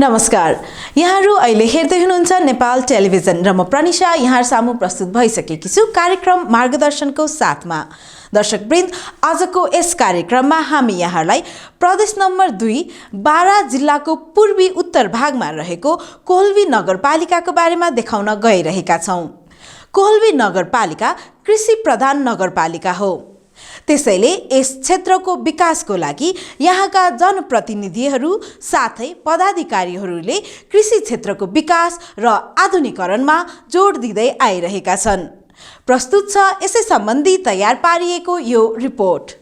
नमस्कार, यहाँहरू अहिले हेर्दै हुनुहुन्छ नेपाल टेलिभिजन र म प्रनिशा यहाँ सामु प्रस्तुत भइसकेकी छु कार्यक्रम मार्गदर्शनको साथमा। दर्शकवृन्द, आजको यस कार्यक्रममा हामी यहाँलाई प्रदेश नम्बर 2 बारा जिल्लाको पूर्वी उत्तर भागमा रहेको कोल्भी नगरपालिकाको बारेमा देखाउन गइरहेका छौं। कोल्भी नगरपालिका कृषि प्रधान नगरपालिका हो। त्यसैले यस क्षेत्रको विकासको लागि यहाँका जनप्रतिनिधिहरू साथै पदाधिकारीहरूले कृषि क्षेत्रको विकास र आधुनिकीकरणमा जोड दिँदै आइरहेका छन्। प्रस्तुत छ यसै सम्बन्धी तयार पारिएको यो रिपोर्ट।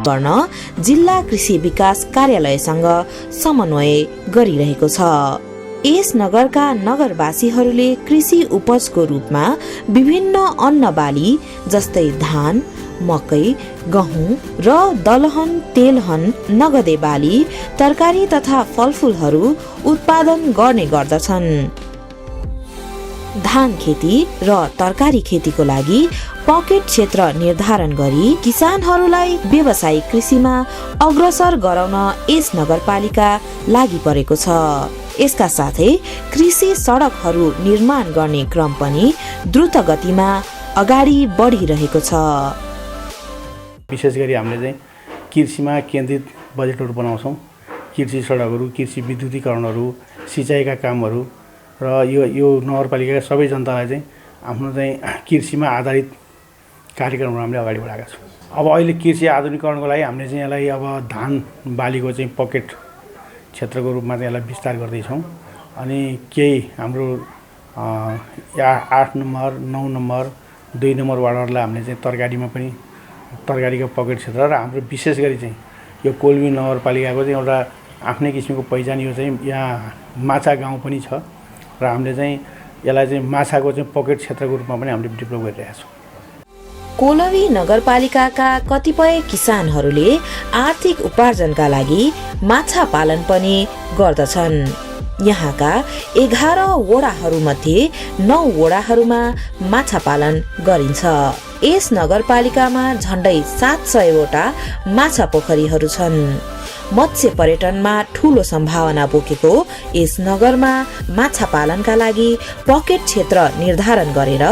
गर्न जिल्ला कृषि विकास कार्यालयसँग समन्वय गरिरहेको छ। यस नगरका नगरवासीहरूले कृषि उपजको रूपमा विभिन्न अन्न बाली जस्तै धान, मकै, गहुँ र दलहन, तेलहन, नगदे बाली, तरकारी तथा फलफुलहरू उत्पादन गर्ने गर्दछन्। धान खेती र तरकारी खेतीको लागि पकेट क्षेत्र निर्धारण गरी किसानहरूलाई व्यावसायिक कृषिमा अग्रसर गराउन यस नगरपालिका लागि परेको छ। यसका साथै कृषि सडकहरू निर्माण गर्ने क्रम पनि द्रुत गतिमा अगाडि बढिरहेको छ। विशेष गरी हामीले चाहिँ कृषिमा केन्द्रित बजेटहरू बनाउँछौँ। कृषि सडकहरू, कृषि विद्युतीकरणहरू, सिँचाइका कामहरू र यो नगरपालिकाका सबै जनतालाई चाहिँ आफ्नो चाहिँ कृषिमा आधारित कार्यक्रमहरू हामीले अगाडि बढाएका छौँ। अब अहिले कृषि आधुनिकीकरणको लागि हामीले चाहिँ यसलाई अब धान बालीको चाहिँ पकेट क्षेत्रको रूपमा चाहिँ यसलाई विस्तार गर्दैछौँ। अनि केही हाम्रो 8 नम्बर, 9 नम्बर, 2 नम्बर वार्डहरूलाई हामीले चाहिँ तरकारीमा पनि तरकारीको पकेट क्षेत्र र हाम्रो विशेष गरी चाहिँ यो कोल्भी नगरपालिकाको चाहिँ एउटा आफ्नै किसिमको पहिचान यो चाहिँ यहाँ माछा गाउँ पनि छ र हामीले चाहिँ यसलाई चाहिँ माछाको चाहिँ पकेट क्षेत्रको रूपमा पनि हामीले डेभलप गरिरहेका छौँ। कोलवी नगरपालिकाका कतिपय किसानहरूले आर्थिक उपार्जनका लागि माछा पालन पनि गर्दछन्। यहाँका 11 वडाहरूमध्ये 9 वडाहरूमा माछा पालन गरिन्छ। यस नगरपालिकामा झण्डै 700 वटा माछा पोखरीहरू छन्। मत्स्य पर्यटनमा ठूलो सम्भावना बोकेको यस नगरमा माछा पालनका लागि पकेट क्षेत्र निर्धारण गरेर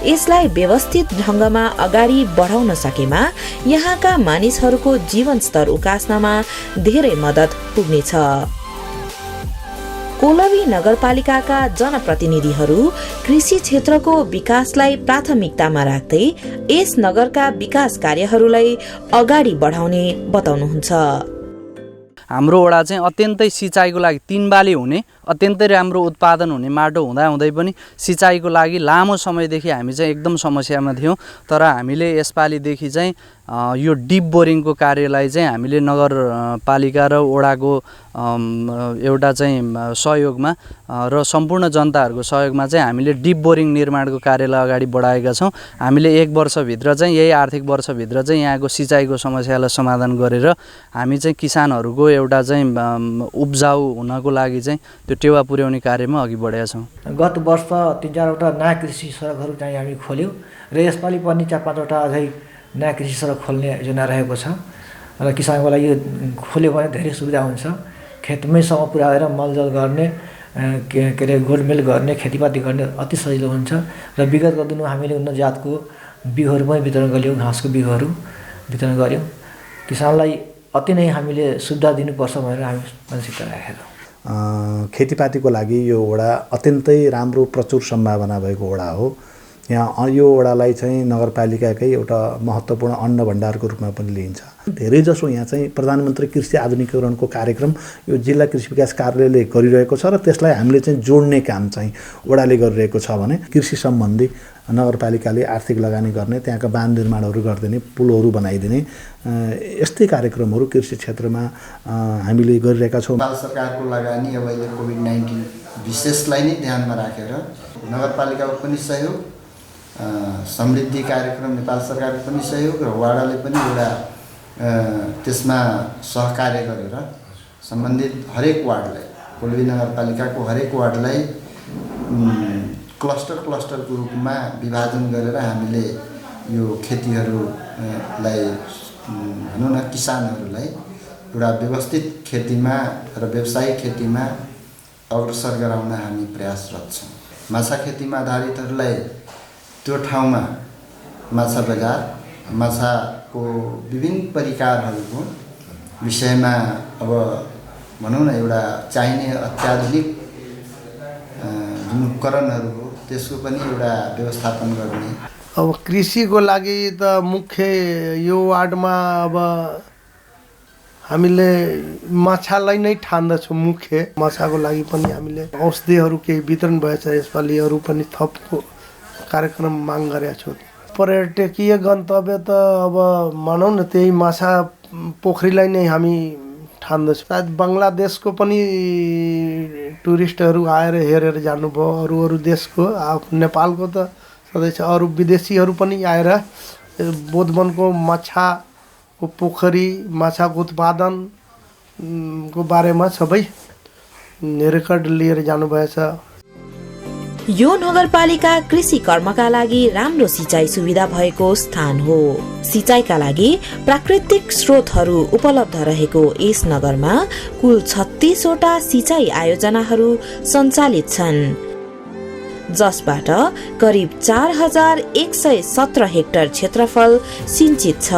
यसलाई व्यवस्थित ढङ्गमा अगाडि बढाउन सकेमा यहाँका मानिसहरूको जीवनस्तर उकास्नमा धेरै मद्दत पुग्नेछ। कोलवी नगरपालिकाका जनप्रतिनिधिहरू कृषि क्षेत्रको विकासलाई प्राथमिकतामा राख्दै यस नगरका विकास कार्यहरूलाई अगाडि बढाउने बताउनुहुन्छ। हाम्रो वडा चाहिँ अत्यन्तै सिँचाइको लागि 3 बाली हुने अत्यन्तै राम्रो उत्पादन हुने माटो हुँदै पनि सिँचाइको लागि लामो समयदेखि हामी चाहिँ एकदम समस्यामा थियौँ। तर हामीले यसपालिदेखि चाहिँ यो डिप बोरिङको कार्यलाई चाहिँ हामीले नगरपालिका र वडाको एउटा चाहिँ सहयोगमा र सम्पूर्ण जनताहरूको सहयोगमा चाहिँ हामीले डिप बोरिङ निर्माणको कार्यलाई अगाडि बढाएका छौँ। हामीले 1 वर्षभित्र चाहिँ यही आर्थिक वर्षभित्र चाहिँ यहाँको सिँचाइको समस्यालाई समाधान गरेर हामी चाहिँ किसानहरूको एउटा चाहिँ उब्जाउ हुनको लागि चाहिँ त्यो टेवा पुर्याउने कार्यमा अघि बढेका छौँ। गत वर्ष 3-4वटा नयाँ कृषि सडकहरू चाहिँ हामी खोल्यौँ र यसपालि पनि 4-5वटा अझै नयाँ कृषि सडक खोल्ने योजना रहेको छ र किसानको लागि यो खोल्यो भने धेरै सुविधा हुन्छ। खेतमैसम्म पुर्याएर मलजल गर्ने के अरे गोडमेल गर्ने खेतीपाती गर्ने अति सजिलो हुन्छ र विगतको दिनमा हामीले उन्नत जातको बिउहरू पनि वितरण गऱ्यौँ, घाँसको बिउहरू वितरण गऱ्यौँ। किसानलाई अति नै हामीले सुविधा दिनुपर्छ भनेर हामी मानसिकता राखेका छौँ। खेतीपातीको लागि यो वडा अत्यन्तै राम्रो प्रचुर सम्भावना भएको वडा हो। यहाँ यो वडालाई चाहिँ नगरपालिकाकै एउटा महत्त्वपूर्ण अन्न भण्डारको रूपमा पनि लिइन्छ। धेरैजसो यहाँ चाहिँ प्रधानमन्त्री कृषि आधुनिकीकरणको कार्यक्रम यो जिल्ला कृषि विकास कार्यालयले गरिरहेको छ र त्यसलाई हामीले चाहिँ जोड्ने काम चाहिँ वडाले गरिरहेको छ भने कृषि सम्बन्धी नगरपालिकाले आर्थिक लगानी गर्ने, त्यहाँका बाँध निर्माणहरू गरिदिने, पुलहरू बनाइदिने यस्तै कार्यक्रमहरू कृषि क्षेत्रमा हामीले गरिरहेका छौँ। नेपाल सरकारको लगानी अब अहिले कोभिड-19 विशेषलाई नै ध्यानमा राखेर नगरपालिकाको पनि सहयोग, समृद्धि कार्यक्रम नेपाल सरकारको पनि सहयोग र वडाले पनि एउटा त्यसमा सहकार्य गरेर सम्बन्धित हरेक वार्डलाई, कोलवी नगरपालिकाको हरेक वार्डलाई क्लस्टरको रूपमा विभाजन गरेर हामीले यो खेतीहरूलाई भनौँ न किसानहरूलाई एउटा व्यवस्थित खेतीमा र व्यावसायिक खेतीमा अग्रसर गराउन हामी प्रयासरत छौँ। माछा खेतीमा आधारितहरूलाई त्यो ठाउँमा माछा बजार, माछाको विभिन्न परिकारहरूको विषयमा अब भनौँ न एउटा चाहिने अत्याधुनिक जुन उपकरणहरू हो त्यसको पनि एउटा व्यवस्थापन गर्ने। अब कृषिको लागि त मुख्य यो वार्डमा अब हामीले माछालाई नै ठान्दछौँ मुख्य। माछाको लागि पनि हामीले औषधिहरू केही वितरण भएछ, यसपालि अरू पनि थप कार्यक्रम माग गरेका छौँ। पर्यटकीय गन्तव्य त अब भनौँ न त्यही माछा पोखरीलाई नै हामी ठान्दछौँ। सायद बङ्गलादेशको पनि टुरिस्टहरू आएर हेरेर जानुभयो, अरू देशको। नेपालको त सधैँ छ, अरू विदेशीहरू पनि आएर बोधवनको माछाको पोखरी, माछाको उत्पादनको बारेमा सबै रेकर्ड लिएर जानुभएछ। यो नगरपालिका कृषि कर्मका लागि राम्रो सिँचाइ सुविधा भएको स्थान हो। सिँचाइका लागि प्राकृतिक स्रोतहरू उपलब्ध रहेको यस नगरमा कुल 36 वटा सिँचाइ आयोजनाहरू सञ्चालित छन्, जसबाट करिब 4117 हेक्टर क्षेत्रफल सिंचित छ।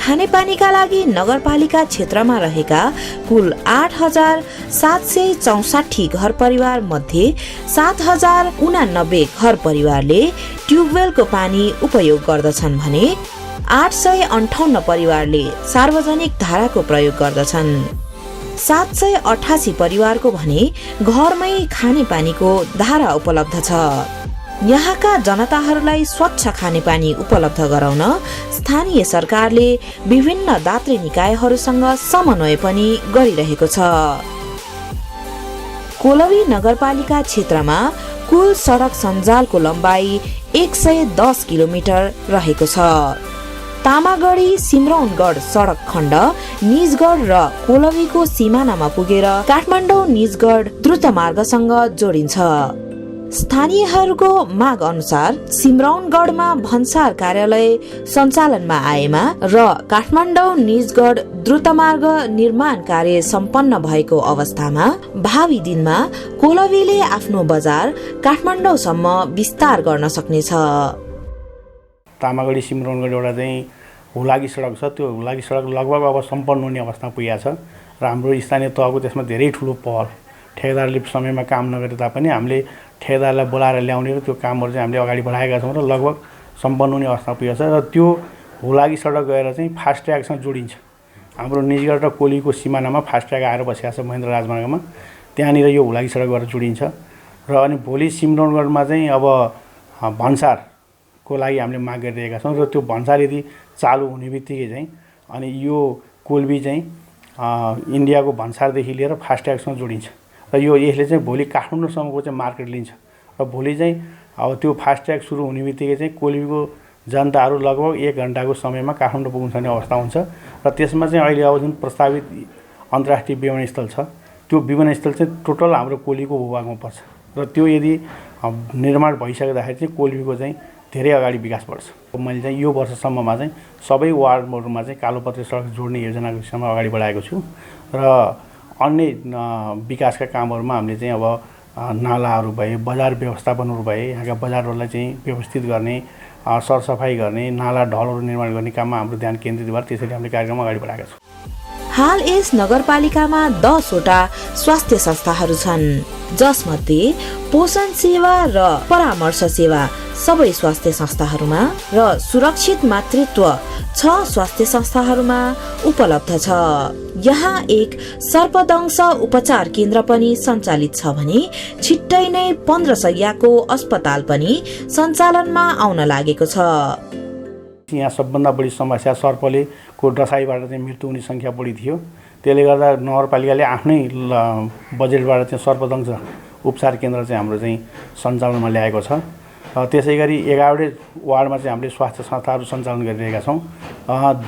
खानेपानीका लागि नगरपालिका क्षेत्रमा रहेका कुल 8764 घर परिवार मध्ये 7089 घर परिवारले ट्युबवेलको पानी उपयोग गर्दछन् भने 858 परिवारले सार्वजनिक धाराको प्रयोग गर्दछन्। 788 परिवारको भने घरमै खानेपानीको धारा उपलब्ध छ। यहाँका जनताहरूलाई स्वच्छ खानेपानी उपलब्ध गराउन स्थानीय सरकारले विभिन्न दात्री निकायहरूसँग समन्वय पनि गरिरहेको छ। कोलवी नगरपालिका क्षेत्रमा कुल सडक सञ्जालको लम्बाइ 110 किलोमिटर रहेको छ। तामागढी सिमरौनगढ सडक खण्ड निजगढ र कोलवीको सिमानामा पुगेर काठमाडौँ निजगढ द्रुतमार्गसँग जोडिन्छ। स्थानीयहरूको माग अनुसार सिमरौनगढमा भन्सार कार्यालय सञ्चालनमा आएमा र काठमाडौँ निजगढ द्रुतमार्ग निर्माण कार्य सम्पन्न भएको अवस्थामा भावी दिनमा कोलवीले आफ्नो बजार काठमाडौँसम्म विस्तार गर्न सक्नेछ। तामागढी सिमरौनगढ एउटा चाहिँ हुलाकी सडक छ। त्यो हुलाकी सडक लगभग अब सम्पन्न हुने अवस्थामा पुगेको छ र हाम्रो स्थानीय तहको त्यसमा धेरै ठुलो पहल, ठेकेदारले समयमा काम नगरे तापनि हामीले ठेकेदारलाई बोलाएर ल्याउने र त्यो कामहरू चाहिँ हामीले अगाडि बढाएका छौँ र लगभग सम्पन्न हुने अवस्थामा पुगेको छ र त्यो हुलाकी सडक गएर चाहिँ फास्ट ट्र्याकसँग जोडिन्छ। हाम्रो निजगढ र कोलीको सिमानामा फास्ट ट्र्याक आएर बसेको छ महेन्द्र राजमार्गमा, त्यहाँनिर यो हुलाकी सडक गएर जोडिन्छ र अनि भोलि सिमरौनगढमा चाहिँ अब भन्सारको लागि हामीले माग गरिरहेका छौँ र त्यो भन्सार यदि चालु हुने बित्तिकै चाहिँ अनि यो कोलबी चाहिँ इन्डियाको भन्सारदेखि लिएर फास्ट ट्र्याकसँग जोडिन्छ र यसले चाहिँ भोलि काठमाडौँसम्मको चाहिँ मार्केट लिन्छ र भोलि चाहिँ अब त्यो फास्ट ट्र्याक सुरु हुने बित्तिकै चाहिँ कोलबीको जनताहरू लगभग 1 घन्टाको समयमा काठमाडौँ पुग्न सक्ने अवस्था हुन्छ र त्यसमा चाहिँ अहिले अब जुन प्रस्तावित अन्तर्राष्ट्रिय विमानस्थल छ त्यो विमानस्थल चाहिँ टोटल हाम्रो कोलीको भूभागमा पर्छ र त्यो यदि निर्माण भइसक्दाखेरि चाहिँ कोलबीको चाहिँ धेरै अगाडि विकास बढ्छ। मैले चाहिँ यो वर्षसम्ममा चाहिँ सबै वार्डहरूमा चाहिँ कालोपत्रे सडक जोड्ने योजनाको विषयमा अगाडि बढाएको छु र अन्य विकासका कामहरूमा हामीले चाहिँ अब नालाहरू भए, बजार व्यवस्थापनहरू भए, यहाँका बजारहरूलाई चाहिँ व्यवस्थित गर्ने, सरसफाइ गर्ने, नाला ढलहरू निर्माण गर्ने काममा हाम्रो ध्यान केन्द्रित भएर त्यसरी हामीले कार्यक्रम अगाडि बढाएका छौँ। हाल यस नगरपालिकामा 10 वटा स्वास्थ्य संस्थाहरू छन्, जसमध्ये पोषण सेवा र परामर्श सेवा सबै स्वास्थ्य संस्थाहरूमा र सुरक्षित मातृत्व 6 स्वास्थ्य संस्थाहरूमा उपलब्ध छ। यहाँ एक सर्पदंश उपचार केन्द्र पनि सञ्चालित छ भने छिट्टै नै 15 शय्याको अस्पताल पनि सञ्चालनमा आउन लागेको छ। यहाँ सबभन्दा बढी समस्या सर्पलेको डसाइबाट चाहिँ मृत्यु हुने सङ्ख्या बढी थियो। त्यसले गर्दा नगरपालिकाले आफ्नै बजेटबाट चाहिँ सर्पदंश उपचार केन्द्र चाहिँ हाम्रो चाहिँ सञ्चालनमा ल्याएको छ। त्यसै गरी 11वटै वार्डमा चाहिँ हामीले स्वास्थ्य संस्थाहरू सञ्चालन गरिरहेका छौँ।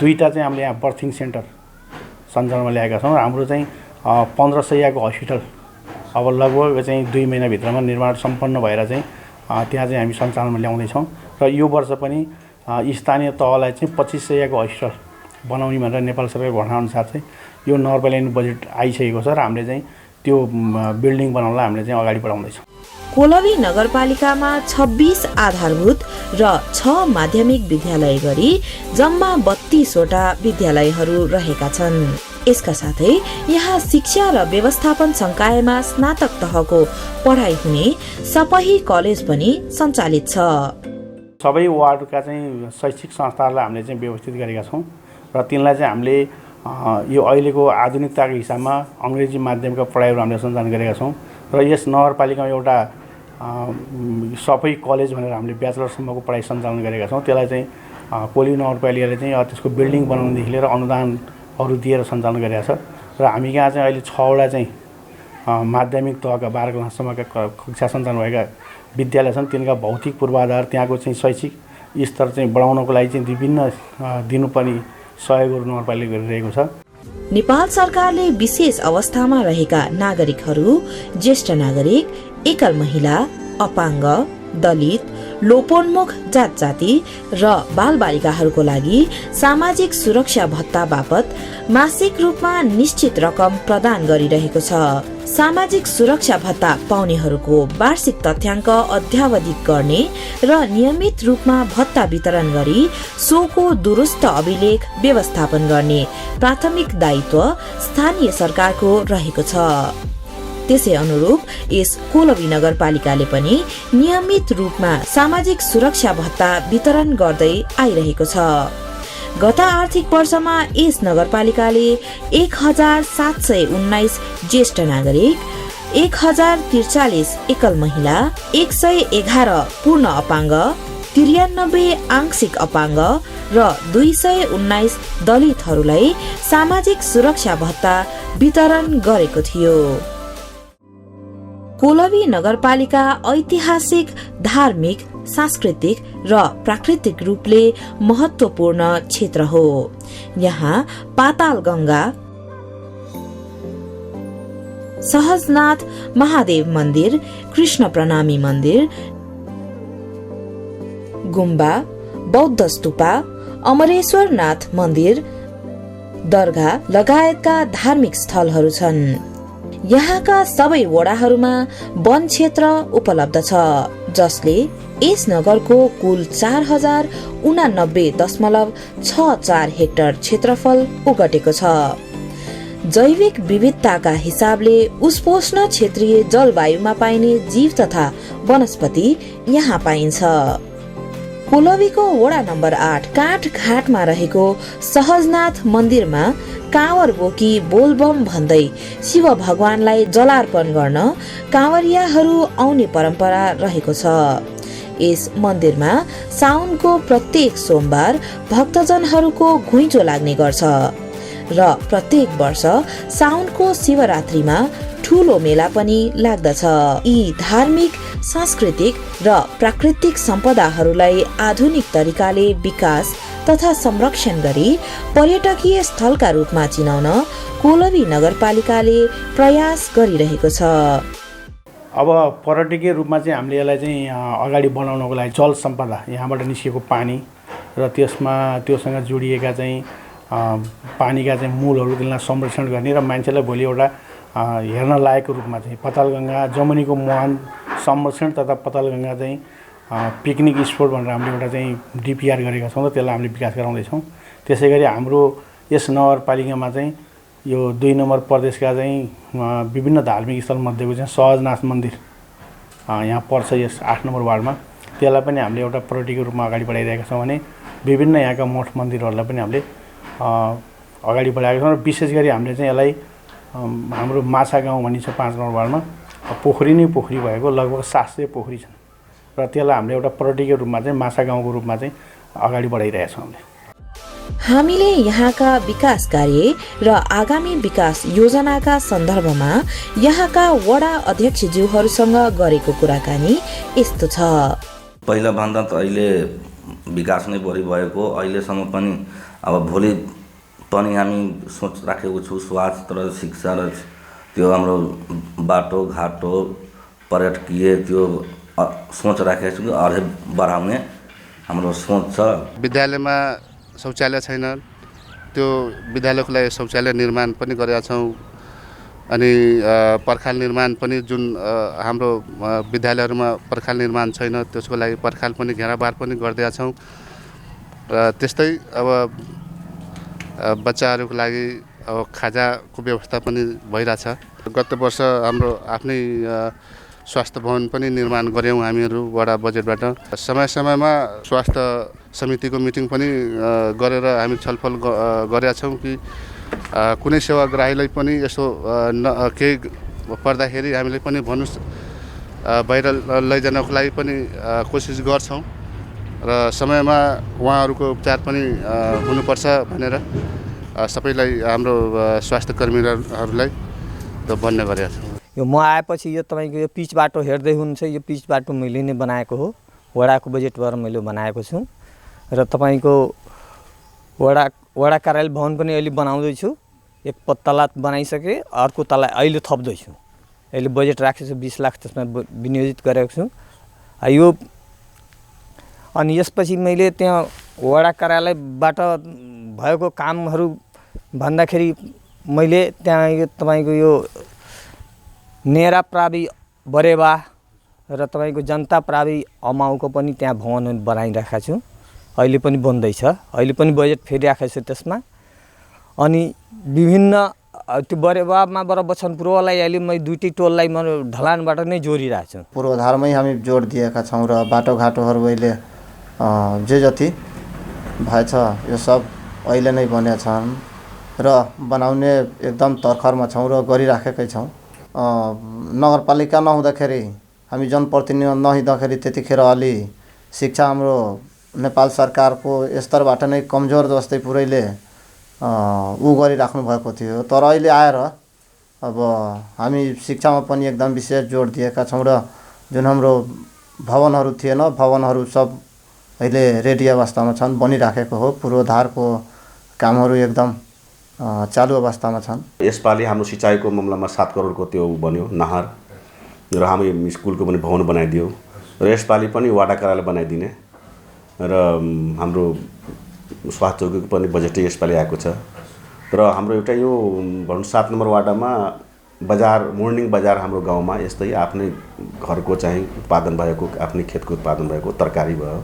2टा चाहिँ हामीले यहाँ बर्थिङ सेन्टर सञ्चालनमा ल्याएका छौँ र हाम्रो चाहिँ 15 शय्याको हस्पिटल अब लगभग चाहिँ 2 महिनाभित्रमा निर्माण सम्पन्न भएर चाहिँ त्यहाँ चाहिँ हामी सञ्चालनमा ल्याउँदैछौँ र यो वर्ष पनि स्थानीय तहलाई चाहिँ 25 शय्याको हस्पिटल बनाउने भनेर नेपाल सरकारको भनाअनुसार चाहिँ यो नगरपालिका बजेट आइसकेको छ र हामीले चाहिँ त्यो बिल्डिङ बनाउनलाई हामीले चाहिँ अगाडि बढाउँदैछौँ। कोलवी नगरपालिकामा 26 आधारभूत र 6 माध्यमिक विद्यालय गरी जम्मा 32 वटा विद्यालयहरू रहेका छन्। यसका साथै यहाँ शिक्षा र व्यवस्थापन संकायमा स्नातक तहको पढाइ हुने सपही कलेज पनि सञ्चालित छ। सबै वार्डका चाहिँ शैक्षिक संस्थाहरूलाई हामीले चाहिँ व्यवस्थित गरेका छौँ र तिनलाई चाहिँ हामीले यो अहिलेको आधुनिकताको हिसाबमा अङ्ग्रेजी माध्यमका पढाइहरू हामीले सञ्चालन गरेका छौँ र यस नगरपालिकामा एउटा सबै कलेज भनेर हामीले ब्याचलरसम्मको पढाइ सञ्चालन गरेका छौँ। त्यसलाई चाहिँ कोली नगरपालिकाले चाहिँ त्यसको बिल्डिङ बनाउनुदेखि लिएर अनुदानहरू दिएर सञ्चालन गरेका छ र हामी यहाँ चाहिँ अहिले 6 वटा चाहिँ माध्यमिक तहका 12 क्लाससम्मका कक्षा सञ्चालन भएका विद्यालय छन्। तिनका भौतिक पूर्वाधार, त्यहाँको चाहिँ शैक्षिक स्तर चाहिँ बढाउनको लागि चाहिँ विभिन्न दिनुपर्ने सहयोगहरू नगरपालिकाले गरिरहेको छ। नेपाल सरकारले विशेष अवस्थामा रहेका नागरिकहरू, ज्येष्ठ नागरिक, एकल महिला, अपाङ्ग, दलित, लोपोन्मुख जात जाति र बालबालिकाहरूको लागि सामाजिक सुरक्षा भत्ता बापत मासिक रूपमा निश्चित रकम प्रदान गरिरहेको छ। सामाजिक सुरक्षा भत्ता पाउनेहरूको वार्षिक तथ्याङ्क अध्यावधिक गर्ने र नियमित रूपमा भत्ता वितरण गरी सोको दुरुस्त अभिलेख व्यवस्थापन गर्ने प्राथमिक दायित्व स्थानीय सरकारको रहेको छ। त्यसै अनुरूप यस कोलवी नगरपालिकाले पनि नियमित रूपमा सामाजिक सुरक्षा भत्ता वितरण गर्दै आइरहेको छ। गत आर्थिक वर्षमा यस नगरपालिकाले 1719 ज्येष्ठ नागरिक, 1043 एकल महिला, 111 पूर्ण अपाङ्ग, 93 आंशिक अपाङ्ग र 219 दलितहरूलाई सामाजिक सुरक्षा भत्ता वितरण गरेको थियो। कोलवी नगरपालिका ऐतिहासिक, धार्मिक, सांस्कृतिक र प्राकृतिक रूपले महत्वपूर्ण क्षेत्र हो। यहाँ पाताल गंगा, सहजनाथ महादेव मन्दिर, कृष्ण प्रणामी मन्दिर, गुम्बा, बौद्ध स्तूपा, अमरेश्वरनाथ मन्दिर, दरगाह लगायतका धार्मिक स्थलहरू छन्। यहाँका सबै वडाहरूमा वन क्षेत्र उपलब्ध छ, जसले यस नगरको कुल 4089.64 हेक्टर क्षेत्रफल ओगटेको छ। जैविक विविधताका हिसाबले उष्पोष्ण क्षेत्रीय जलवायुमा पाइने जीव तथा वनस्पति यहाँ पाइन्छ। कोलवीको वडा नम्बर 8 काठघाटमा रहेको सहजनाथ मन्दिरमा काँवर बोकी बोलबम भन्दै शिव भगवानलाई जलार्पण गर्न काँवरियाहरू आउने परम्परा रहेको छ। यस मन्दिरमा साउनको प्रत्येक सोमबार भक्तजनहरूको घुइँचो लाग्ने गर्छ र प्रत्येक वर्ष साउनको शिवरात्रिमा ठूलो मेला पनि लाग्दछ। यी धार्मिक, सांस्कृतिक र प्राकृतिक सम्पदाहरूलाई आधुनिक तरिकाले विकास तथा संरक्षण गरी पर्यटकीय स्थलका रूपमा चिनाउन कोलवी नगरपालिकाले प्रयास गरिरहेको छ। अब पर्यटकीय रूपमा चाहिँ हामीले यसलाई चाहिँ अगाडि बढाउनको लागि जल सम्पदा, यहाँबाट निस्केको पानी र त्योसँग जोडिएका चाहिँ पानीका चाहिँ मूलहरू, त्यसलाई संरक्षण गर्ने र मान्छेलाई भोलि एउटा हेर्न लायकको रूपमा चाहिँ पातालगङ्गा जमुनीको मुहान संरक्षण तथा पातालगङ्गा चाहिँ पिकनिक स्पोट भनेर हामीले एउटा चाहिँ डिपिआर गरेका छौँ र त्यसलाई हामीले विकास गराउँदैछौँ। त्यसै गरी हाम्रो यस नगरपालिकामा चाहिँ यो 2 नम्बर प्रदेशका चाहिँ विभिन्न धार्मिक स्थलमध्येको चाहिँ सहजनाथ मन्दिर यहाँ पर्छ यस 8 नम्बर वार्डमा। त्यसलाई पनि हामीले एउटा पर्यटकीय रूपमा अगाडि बढाइरहेका छौँ भने विभिन्न यहाँका मठ मन्दिरहरूलाई पनि हामीले अगाडि बढाएका छौँ र विशेष गरी हामीले चाहिँ यसलाई हाम्रो माछा गाउँ भनिन्छ 5 नम्बर वार्डमा पोखरी नै पोखरी भएको लगभग 700 पोखरी छन् र त्यसलाई हामीले एउटा पर्यटकीय रूपमा चाहिँ माछा गाउँको रूपमा चाहिँ अगाडि बढाइरहेका छौँ। हामीले यहाँका विकास कार्य र आगामी विकास योजनाका सन्दर्भमा यहाँका वडा अध्यक्षज्यूहरूसँग गरेको कुराकानी यस्तो छ। पहिला भन्दा त अहिले विकास नै बढी भएको, अहिलेसम्म पनि अब भोलि पनि हामी सोच राखेको छु स्वास्थ्य र शिक्षा र त्यो हाम्रो बाटो घाटो पर्यटकीय त्यो सोच राखेको छु कि अझै बढाउने हाम्रो सोच छ। विद्यालयमा शौचालय छैन, त्यो विद्यालयको लागि शौचालय निर्माण पनि गरेका छौँ। अनि पर्खाल निर्माण पनि जुन हाम्रो विद्यालयहरूमा पर्खाल निर्माण छैन त्यसको लागि पर्खाल पनि घेराबार पनि गरिदिएका छौँ। र त्यस्तै अब बच्चाहरूको लागि अब खाजाको व्यवस्था पनि भइरहेछ। गत वर्ष हाम्रो आफ्नै स्वास्थ्य भवन पनि निर्माण गऱ्यौँ हामीहरू वडा बजेटबाट। समय समयमा स्वास्थ्य समितिको मिटिङ पनि गरेर हामी छलफल गरेका छौँ कि कुनै सेवाग्राहीलाई पनि यसो केही पर्दाखेरि हामीले पनि भन्नुहोस् बाहिर लैजानको लागि पनि कोसिस गर्छौँ र समयमा उहाँहरूको उपचार पनि हुनुपर्छ भनेर सबैलाई हाम्रो स्वास्थ्य कर्मीहरूलाई त भन्ने गरेका छौँ। यो म आएपछि यो तपाईँको यो पिच बाटो हेर्दै हुनुहुन्छ, यो पिच बाटो मैले नै बनाएको हो, वडाको बजेटबाट मैले बनाएको छु र तपाईँको वडा कार्यालय भवन पनि अहिले बनाउँदैछु। एक तला बनाइसकेँ, अर्को तला अहिले थप्दैछु। अहिले बजेट राखेको छु 20 लाख, त्यसमा विनियोजित गरेको छु यो। अनि यसपछि मैले त्यहाँ वडा कार्यालयबाट भएको कामहरू भन्दाखेरि मैले त्यहाँ यो तपाईँको यो नेरा प्रावि बरेवा र तपाईँको जनता प्रावि अमाउको पनि त्यहाँ भवन बनाइरहेको छु। अहिले पनि बन्दैछ, अहिले पनि बजेट फेरिराखेको छु त्यसमा। अनि विभिन्न त्यो बरेवामा बर बछनपुरवालाई अहिले मैले दुईटै टोललाई म ढलानबाट नै जोडिरहेको छु। पूर्वाधारमै हामी जोड दिएका छौँ र बाटोघाटोहरू अहिले जे जति भएछ यो सब अहिले नै बनेका छन् र बनाउने एकदम तर्खरमा छौँ र गरिराखेकै छौँ। नगरपालिका नहुँदाखेरि हामी जनप्रतिनिधि नहुँदाखेरि त्यतिखेर अलि शिक्षा हाम्रो नेपाल सरकारको स्तरबाट नै कमजोर जस्तै पुरैले गरिराख्नु भएको थियो। तर अहिले आएर अब हामी शिक्षामा पनि एकदम विशेष जोड दिएका छौँ र जुन हाम्रो भवनहरू थिएन भवनहरू सब अहिले रेडी अवस्थामा छन्, बनिराखेको हो। पूर्वाधारको कामहरू एकदम चालु अवस्थामा छन्। यसपालि हाम्रो सिँचाइको मामलामा 7 करोडको त्यो बन्यो नहर र हामी स्कुलको पनि भवन बनाइदियो र यसपालि पनि वाडा कार्यालय बनाइदिने र हाम्रो स्वास्थ्य चौकीको पनि बजेटै यसपालि आएको छ र हाम्रो एउटा यो भनौँ 7 नम्बर वाडामा बजार मोर्निङ बजार हाम्रो गाउँमा यस्तै आफ्नै घरको चाहिँ उत्पादन भएको आफ्नै खेतको उत्पादन भएको तरकारी भयो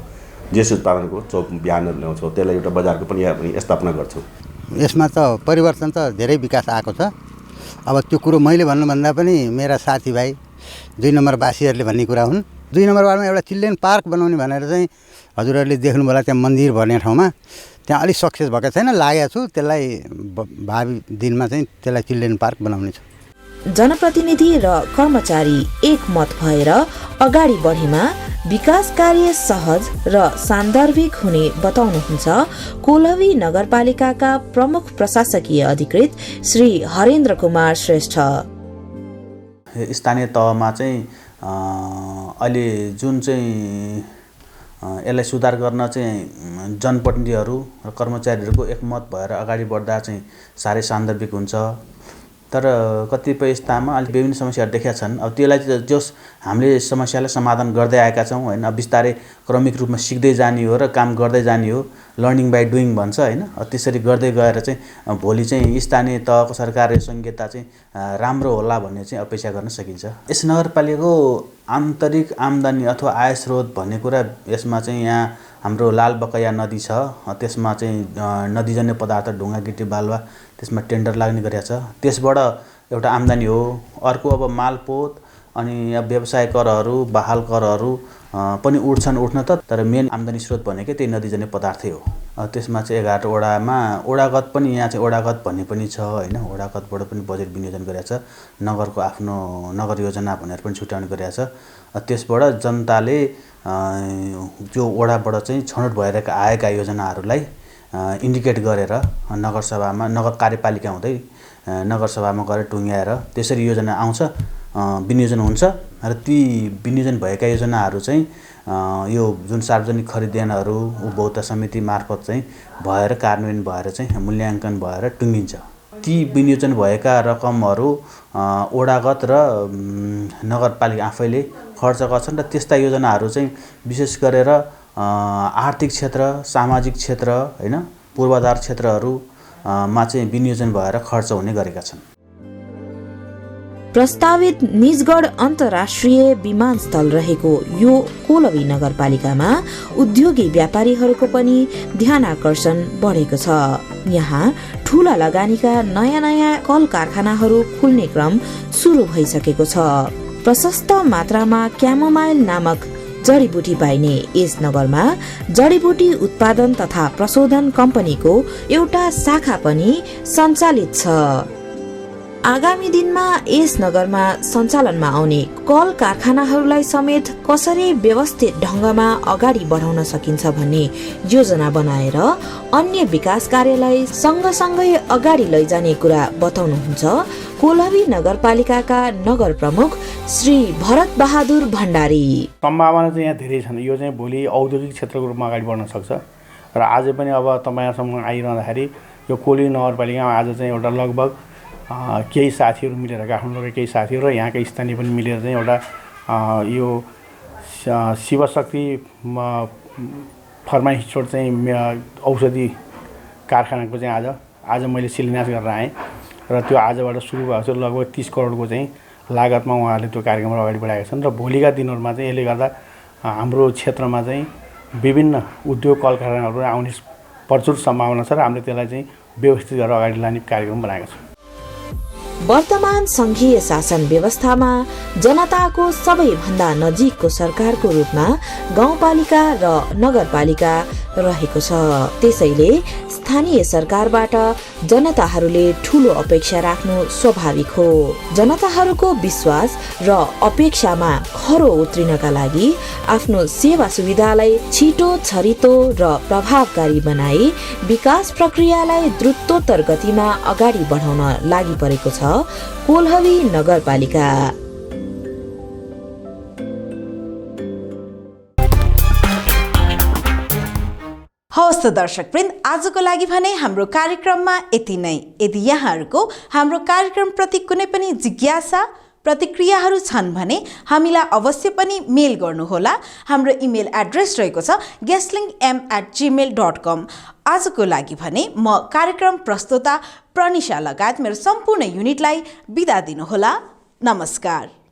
जेस उत्पादनको चौक बिहान ल्याउँछौँ त्यसलाई एउटा बजारको पनि स्थापना गर्छौँ। यसमा त परिवर्तन त धेरै विकास आएको छ। अब त्यो कुरो मैले भन्नुभन्दा पनि मेरा साथीभाइ 2 नम्बर वासीहरूले भन्ने कुरा हुन्। 2 नम्बर वार्डमा एउटा चिल्ड्रेन पार्क बनाउने भनेर चाहिँ हजुरहरूले देख्नु होला, त्यहाँ मन्दिर भन्ने ठाउँमा त्यहाँ अलिक सक्सेस भएको छैन, लागेको छु। त्यसलाई भावी दिनमा चाहिँ त्यसलाई चिल्ड्रेन पार्क बनाउने छु। जनप्रतिनिधि र कर्मचारी एकमत भएर अगाडि बढेमा विकास कार्य सहज र सान्दर्भिक हुने बताउनुहुन्छ कोलहवी नगरपालिकाका प्रमुख प्रशासकीय अधिकृत श्री हरेन्द्र कुमार श्रेष्ठ। स्थानीय तहमा चाहिँ अहिले जुन चाहिँ यसलाई सुधार गर्न चाहिँ जनप्रतिनिधिहरू र कर्मचारीहरूको एकमत भएर अगाडि बढ्दा चाहिँ साह्रै सान्दर्भिक हुन्छ। तर कतिपय स्थानमा अलिक विभिन्न समस्याहरू देखिया छन्। अब त्यसलाई जस हामीले समस्यालाई समाधान गर्दै आएका छौँ होइन। अब बिस्तारै क्रमिक रूपमा सिक्दै जाने हो र काम गर्दै जाने हो, लर्निङ बाई डुइङ भन्छ होइन। त्यसरी गर्दै गएर चाहिँ भोलि चाहिँ स्थानीय तहको सरकारी संहिता चाहिँ राम्रो होला भन्ने चाहिँ अपेक्षा गर्न सकिन्छ। यस नगरपालिकाको आन्तरिक आम्दानी अथवा आय स्रोत भन्ने कुरा यसमा चाहिँ यहाँ हाम्रो लाल बकैया नदी छ, त्यसमा चाहिँ नदीजन्य पदार्थ ढुङ्गा गिटी बालुवा त्यसमा टेन्डर लाग्ने गरेको छ, त्यसबाट एउटा आम्दानी हो। अर्को अब मालपोत अनि व्यवसाय करहरू बहाल करहरू पनि उठ्न त, तर मेन आम्दानी स्रोत भनेकै त्यही नदीजन्य पदार्थै हो। त्यसमा चाहिँ 11 वडामा ओडागत पनि यहाँ चाहिँ ओडागत भन्ने पनि छ होइन। ओडागतबाट पनि बजेट विनियोजन गरेको छ, नगरको आफ्नो नगर योजना भनेर पनि छुट्याउने गरेको छ। त्यसबाट जनताले जो ओडाबाट चाहिँ छनौट भएर आएका योजनाहरूलाई इन्डिकेट गरेर नगरसभामा नगर कार्यपालिका हुँदै नगरसभामा गएर टुङ्ग्याएर त्यसरी योजना आउँछ, विनियोजन हुन्छ र ती विनियोजन भएका योजनाहरू चाहिँ यो जुन सार्वजनिक खरिदेनहरू उपभोक्ता समिति मार्फत चाहिँ भएर कार्यान्वयन भएर चाहिँ मूल्याङ्कन भएर टुङ्गिन्छ। ती विनियोजन भएका रकमहरू ओडागत र नगरपालिका आफैले खर्च गर्छन् र त्यस्ता योजनाहरू चाहिँ विशेष गरेर आर्थिक क्षेत्र, सामाजिक क्षेत्र होइन, पूर्वाधार क्षेत्रहरूमा चाहिँ विनियोजन भएर खर्च हुने गरेका छन्। प्रस्तावित निजगढ अन्तर्राष्ट्रिय विमानस्थल रहेको यो कोलहवी नगरपालिकामा उद्योगी व्यापारीहरूको पनि ध्यान आकर्षण बढेको छ। यहाँ ठूला लगानीका नयाँ कल कारखानाहरू खुल्ने क्रम सुरु भइसकेको छ। प्रशस्त मात्रामा क्यामोमाइल नामक जडीबुटी पाइने यस नगरमा जडीबुटी उत्पादन तथा प्रशोधन कम्पनीको एउटा शाखा पनि सञ्चालित छ। आगामी दिनमा यस नगरमा सञ्चालनमा आउने कल कारखानाहरूलाई समेत कसरी व्यवस्थित ढङ्गमा अगाडि बढाउन सकिन्छ भन्ने योजना बनाएर अन्य विकास कार्यलाई सँगसँगै अगाडि लैजाने कुरा बताउनुहुन्छ कोलहवी नगरपालिकाका नगर प्रमुख श्री भरत बहादुर भण्डारी। सम्भावना चाहिँ यहाँ धेरै छन्। यो चाहिँ भोलि औद्योगिक क्षेत्रको रूपमा अगाडि बढ्न सक्छ र आज पनि अब तपाईँहरूसँग आइरहँदाखेरि यो कोलहवी नगरपालिकामा आज चाहिँ एउटा लगभग केही साथीहरू मिलेर काठमाडौँका केही साथीहरू र यहाँका स्थानीय पनि मिलेर चाहिँ एउटा यो शिवशक्ति फर्माइस्टोर चाहिँ औषधि कारखानाको चाहिँ आज मैले शिलान्यास गरेर आएँ र त्यो आजबाट सुरु भएको छ। लगभग 30 करोडको चाहिँ लागतमा उहाँहरूले त्यो कार्यक्रमहरू अगाडि बढाएका छन् र भोलिका दिनहरूमा चाहिँ यसले गर्दा हाम्रो क्षेत्रमा चाहिँ विभिन्न उद्योग कल कारखानाहरू आउने प्रचुर सम्भावना छ र हामीले त्यसलाई चाहिँ व्यवस्थित गरेर अगाडि लाने कार्यक्रम बनाएका छौँ। वर्तमान संघीय शासन व्यवस्थामा जनताको सबैभन्दा नजिकको सरकारको रूपमा गाउँपालिका र नगरपालिका रहेको छ। त्यसैले स्थानीय सरकारबाट जनताहरूले ठूलो अपेक्षा राख्नु स्वाभाविक हो। जनताहरूको विश्वास र अपेक्षामा खरो उत्रिनका लागि आफ्नो सेवा सुविधालाई छिटो, छरितो र प्रभावकारी बनाई विकास प्रक्रियालाई द्रुतोत्तर गतिमा अगाडि बढाउन लागि परेको छ कोल्हवी नगरपालिका। हवस् त दर्शकवृन्द, आजको लागि भने हाम्रो कार्यक्रममा यति नै। यदि यहाँहरूको हाम्रो कार्यक्रमप्रति कुनै पनि जिज्ञासा, प्रतिक्रियाहरू छन् भने हामीलाई अवश्य पनि मेल गर्नुहोला। हाम्रो इमेल एड्रेस रहेको छ guestlingm@gmail.com। आजको लागि भने म कार्यक्रम प्रस्तोता प्रनिशा लगायत मेरो सम्पूर्ण युनिटलाई बिदा दिनुहोला। नमस्कार।